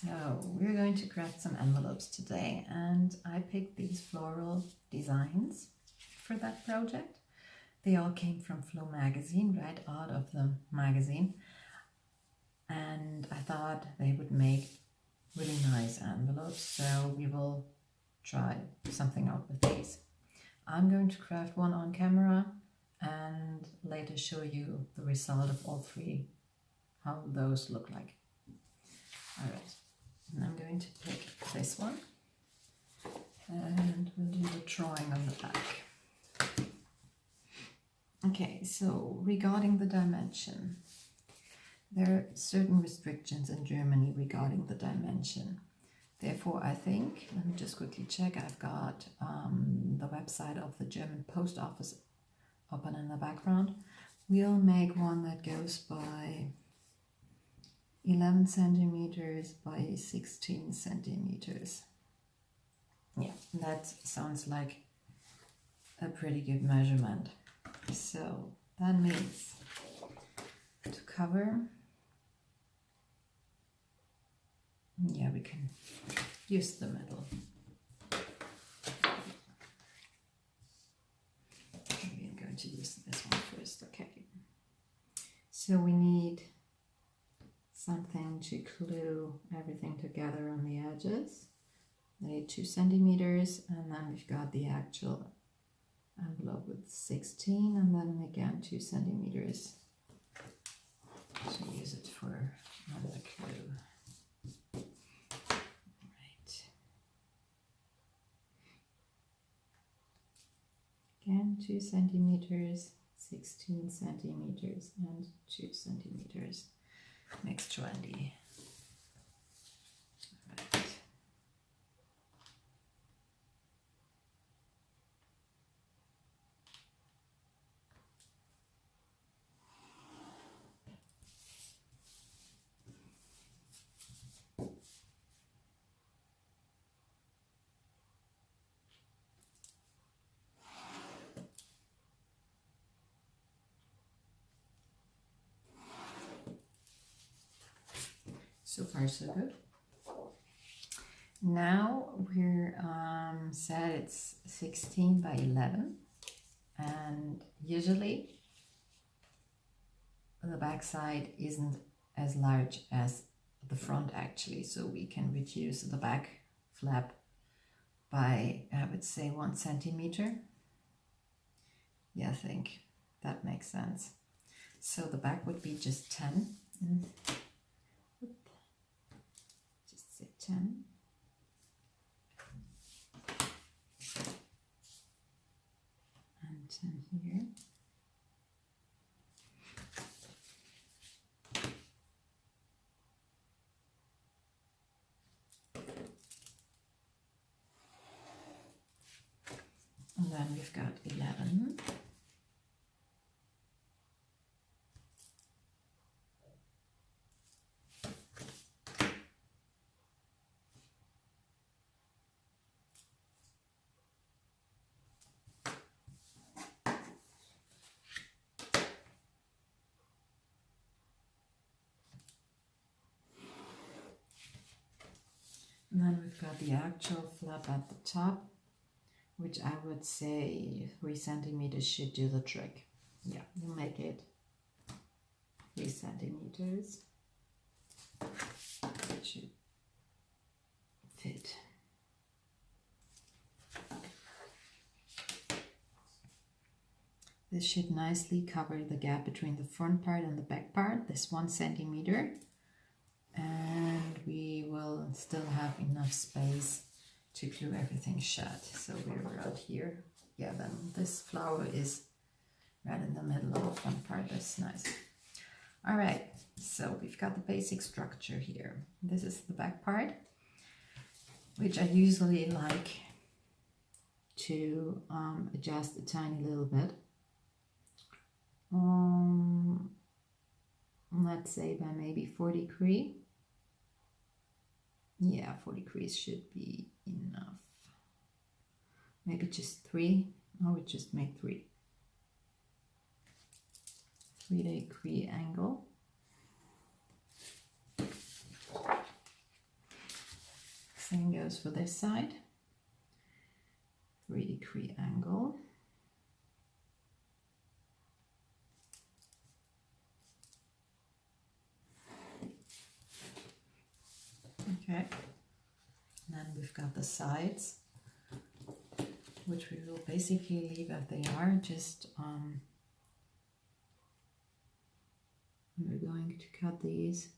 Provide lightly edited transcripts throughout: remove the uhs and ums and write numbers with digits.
So we're going to craft some envelopes today, and I picked these floral designs for that project. They all came from Flow magazine, right out of the magazine, and I thought they would make really nice envelopes, so we will try something out with these. I'm going to craft one on camera and later show you the result of all three, how those look like. All right. And I'm going to pick this one and we'll do the drawing on the back. Okay, so regarding the dimension, there are certain restrictions in Germany regarding the dimension. Therefore, I think, let me just quickly check, I've got the website of the German Post Office open in the background. We'll make one that goes by 11 centimeters by 16 centimeters. Yeah, that sounds like a pretty good measurement. So that means to cover, yeah, we can use the middle. Maybe I'm going to use this one first, okay. So we need something to glue everything together on the edges. I need 2 centimeters, and then we've got the actual envelope with 16, and then again 2 centimeters to use it for another glue. Right. Again 2 centimeters, 16 centimeters, and 2 centimeters. Makes 20. Right. So far so good. Now we're said it's 16 by 11, and usually the back side isn't as large as the front actually, so we can reduce the back flap by, I would say, 1 centimeter. Yeah, I think that makes sense. So the back would be just 10. Just say 10. And 10 here. And then we've got 11. And then we've got the actual flap at the top, which I would say 3 centimeters should do the trick. Yeah, we'll make it 3 centimeters. It should fit. This should nicely cover the gap between the front part and the back part, this 1 centimeter. And we will still have enough space to glue everything shut. So we're out here. Yeah, then this flower is right in the middle of the front part. That's nice. All right, so we've got the basic structure here. This is the back part, which I usually like to adjust a tiny little bit. Let's say by maybe 40 degrees. Yeah, 40 degrees should be enough. Maybe just 3. I would just make 3. 3-degree angle. Same goes for this side. 3-degree angle. Okay, and then we've got the sides, which we will basically leave as they are, just we're going to cut these.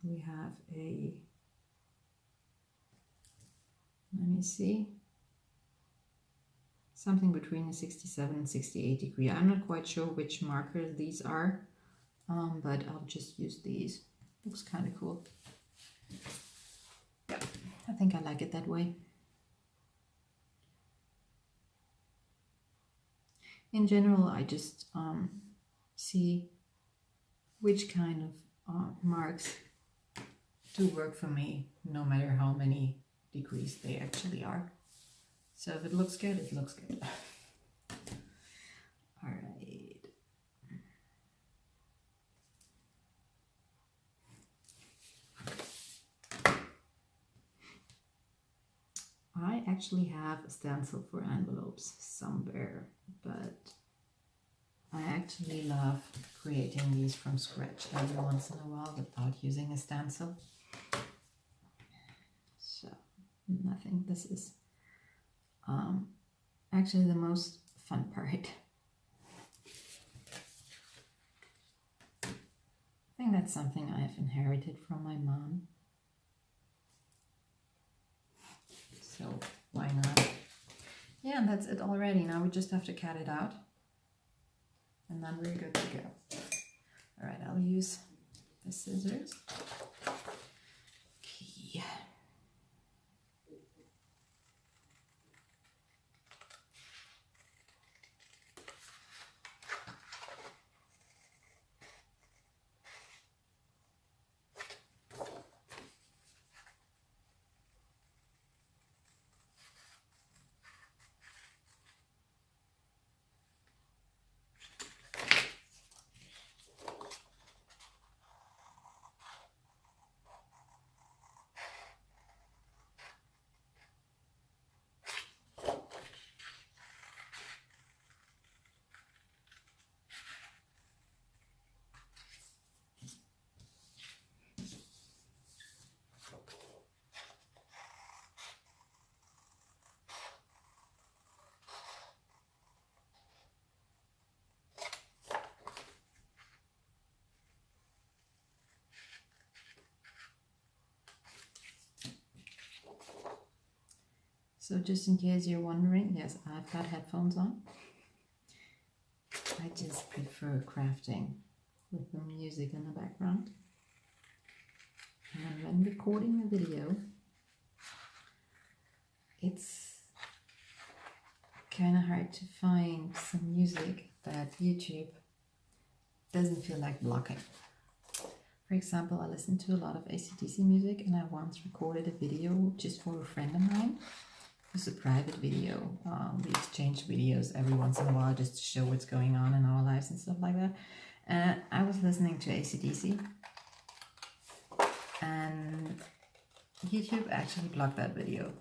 We have a, let me see, something between a 67 and 68 degree. I'm not quite sure which markers these are, but I'll just use these. Looks kind of cool. Yeah, I think I like it that way. In general, I just see which kind of marks do work for me, no matter how many degrees they actually are. So if it looks good, it looks good. All right. I actually have a stencil for envelopes somewhere, but I actually love creating these from scratch every once in a while without using a stencil. So I think this is actually the most fun part. I think that's something I've inherited from my mom. So why not? Yeah, and that's it already. Now we just have to cut it out. And then we're good to go. All right, I'll use the scissors. Okay. So just in case you're wondering, yes, I've got headphones on. I just prefer crafting with the music in the background. And when recording a video, it's kind of hard to find some music that YouTube doesn't feel like blocking. For example, I listen to a lot of AC/DC music, and I once recorded a video just for a friend of mine. It was a private video. We exchange videos every once in a while just to show what's going on in our lives and stuff like that. And I was listening to AC/DC, and YouTube actually blocked that video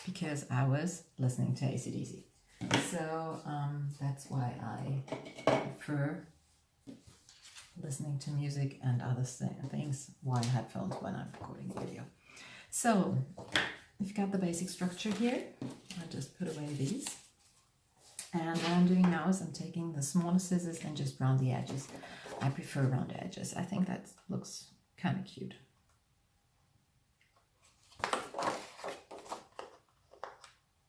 because I was listening to AC/DC. So that's why I prefer listening to music and other things while headphones when I'm recording a video. So we've got the basic structure here. I'll just put away these. And what I'm doing now is I'm taking the smaller scissors and just round the edges. I prefer round edges. I think that looks kind of cute.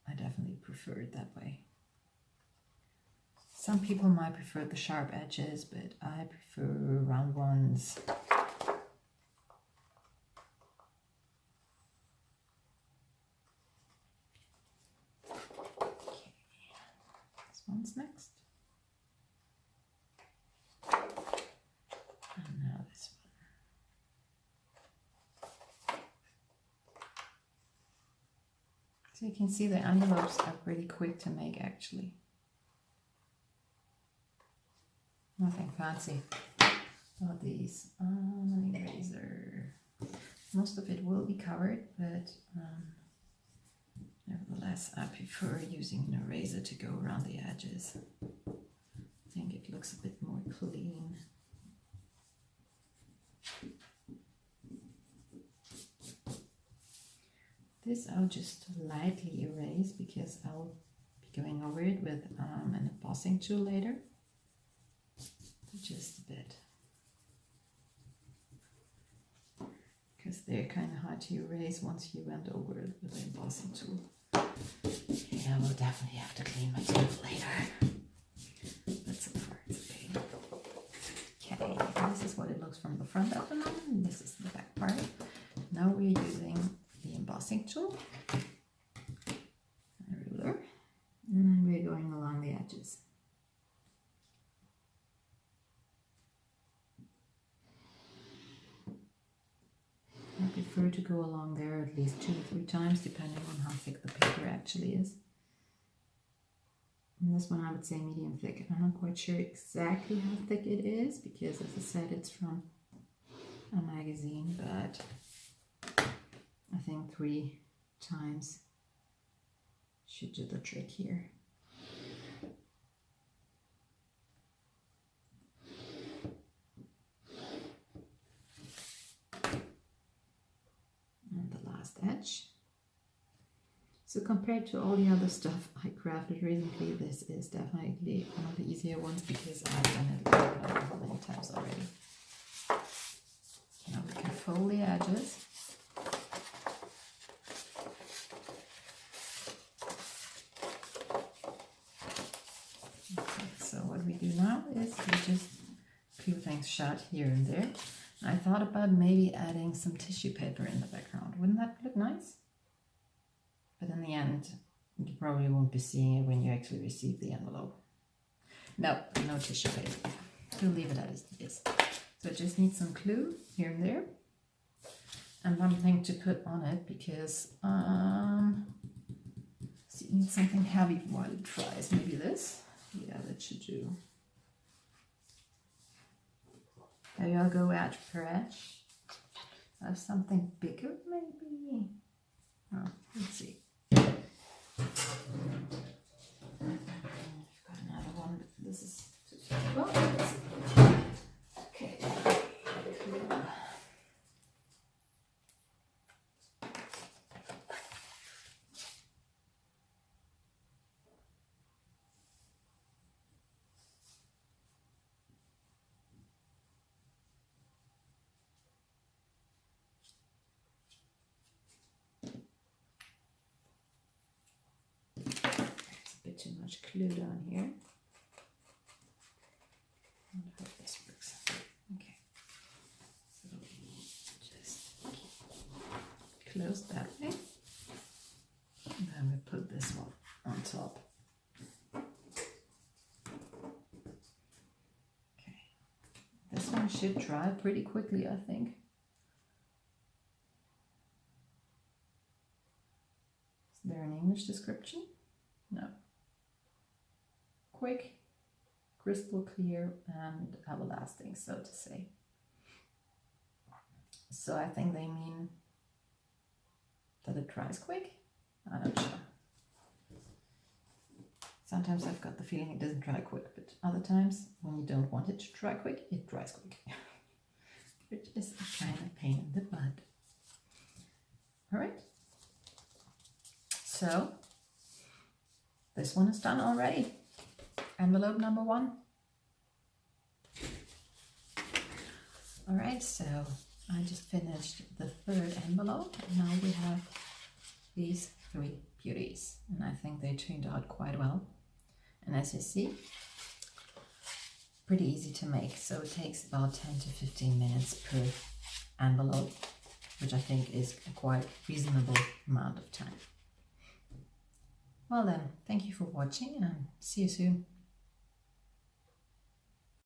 I definitely prefer it that way. Some people might prefer the sharp edges, but I prefer round ones. Okay. This one's next. And now this one. So you can see the envelopes are pretty quick to make actually. Nothing fancy about these. Razor. Most of it will be covered, but nevertheless, I prefer using an eraser to go around the edges. I think it looks a bit more clean. This I'll just lightly erase because I'll be going over it with an embossing tool later. Just a bit. Because they're kind of hard to erase once you went over it with the embossing tool. Okay, I will definitely have to clean my tool later. But so far it's okay. Okay, this is what it looks from the front at the moment, and this is the back part. Now we're using the embossing tool, a ruler, and then we're going along the edges. I prefer to go along there at least 2 or 3 times, depending on how thick the paper actually is. And this one I would say medium thick. I'm not quite sure exactly how thick it is, because as I said, it's from a magazine, but I think 3 times should do the trick here. Edge. So compared to all the other stuff I crafted recently, this is definitely one of the easier ones because I've done it many times already. Now we can fold the edges. Okay, so what we do now is we just peel things shut here and there. I thought about maybe adding some tissue paper in the background. Wouldn't that look nice? But in the end, you probably won't be seeing it when you actually receive the envelope. No tissue paper. We'll leave it as it is. So it just needs some glue here and there. And one thing to put on it because so you need something heavy while it dries. Maybe this? Yeah, that should do. Maybe I'll go edge per edge. Have something bigger, maybe. Oh, let's see. I've got another one. This is too small. Okay. Too much glue down here. I hope this works. Okay. So just close that way. And then we put this one on top. Okay. This one should dry pretty quickly, I think. Is there an English description? No. Quick, crystal clear, and everlasting, so to say. So I think they mean that it dries quick. I'm not sure. Sometimes I've got the feeling it doesn't dry quick, but other times when you don't want it to dry quick, it dries quick. Which is a kind of pain in the butt. Alright. So this one is done already. Envelope number 1. Alright, so I just finished the 3rd envelope, and now we have these 3 beauties, and I think they turned out quite well. And as you see, pretty easy to make, so it takes about 10 to 15 minutes per envelope, which I think is a quite reasonable amount of time. Well then, thank you for watching and see you soon.